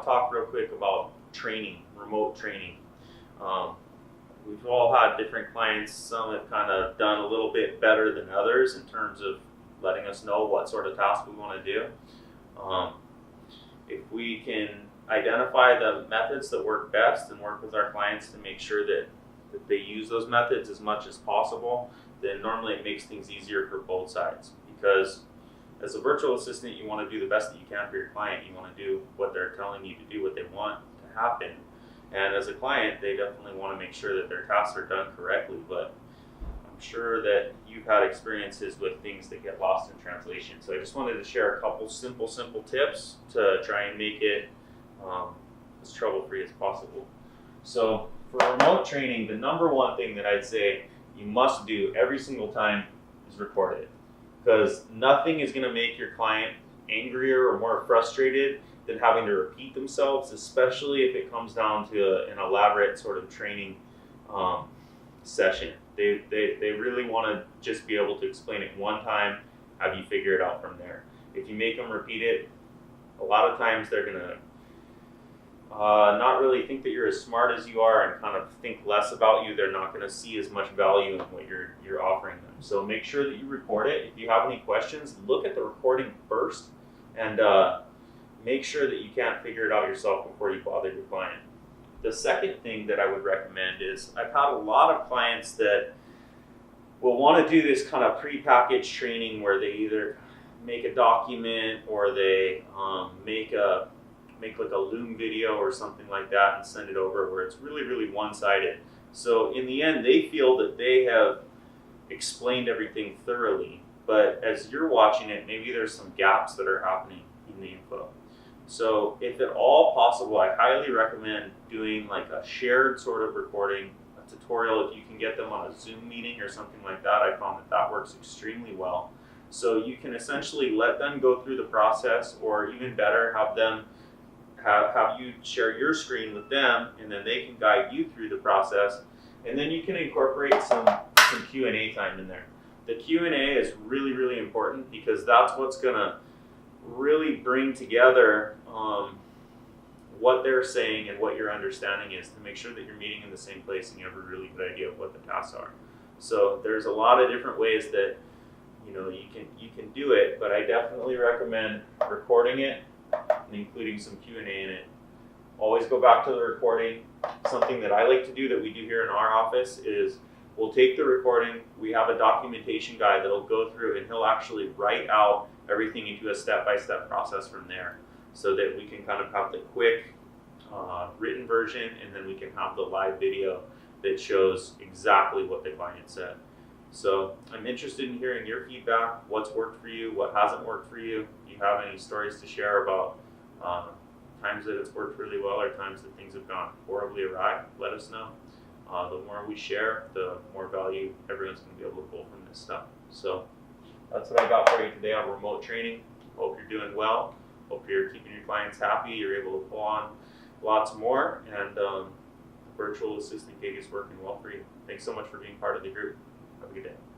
want to talk real quick about training, remote training. Um, we've all had different clients. Some have kind of done a little bit better than others in terms of letting us know what sort of task we want to do. If we can identify the methods that work best and work with our clients to make sure that they use those methods as much as possible, then normally it makes things easier for both sides. Because as a virtual assistant, you want to do the best that you can for your client. You want to do what they're telling you to do, what they want to happen. And as a client, they definitely want to make sure that their tasks are done correctly. But I'm sure that you've had experiences with things that get lost in translation. So I just wanted to share a couple simple tips to try and make it as trouble-free as possible. So for remote training, the number one thing that I'd say you must do every single time is record it. Because nothing is going to make your client angrier or more frustrated than having to repeat themselves, especially if it comes down to an elaborate sort of training session. They really want to just be able to explain it one time, have you figure it out from there. If you make them repeat it, a lot of times they're going to not really think that you're as smart as you are and kind of think less about you. They're not going to see as much value in what you're offering them. So make sure that you record it. If you have any questions, look at the recording first and make sure that you can't figure it out yourself before you bother your client. The second thing that I would recommend is I've had a lot of clients that will want to do this kind of pre-packaged training where they either make a document or they make like a Loom video or something like that and send it over where it's really one-sided. So in the end, they feel that they have explained everything thoroughly, but as you're watching it, maybe there's some gaps that are happening in the info. So if at all possible, I highly recommend doing like a shared sort of recording, a tutorial. If you can get them on a Zoom meeting or something like that, I found that works extremely well. So you can essentially let them go through the process, or even better, have them have you share your screen with them, and then they can guide you through the process, and then you can incorporate some Q&A time in there. The Q&A is really important because that's what's going to really bring together what they're saying and what your understanding is to make sure that you're meeting in the same place and you have a really good idea of what the tasks are. So there's a lot of different ways that you can do it, but I definitely recommend recording it and including some Q&A in it. Always go back to the recording. Something that I like to do that we do here in our office is we'll take the recording, we have a documentation guy that'll go through and he'll actually write out everything into a step-by-step process from there so that we can kind of have the quick written version, and then we can have the live video that shows exactly what the client said. So I'm interested in hearing your feedback. What's worked for you? What hasn't worked for you? Do you have any stories to share about times that it's worked really well or times that things have gone horribly awry? Let us know. The more we share, the more value everyone's going to be able to pull from this stuff. So that's what I got for you today on remote training. Hope you're doing well. Hope you're keeping your clients happy. You're able to pull on lots more, and the virtual assistant gig is working well for you. Thanks so much for being part of the group. Have a good day.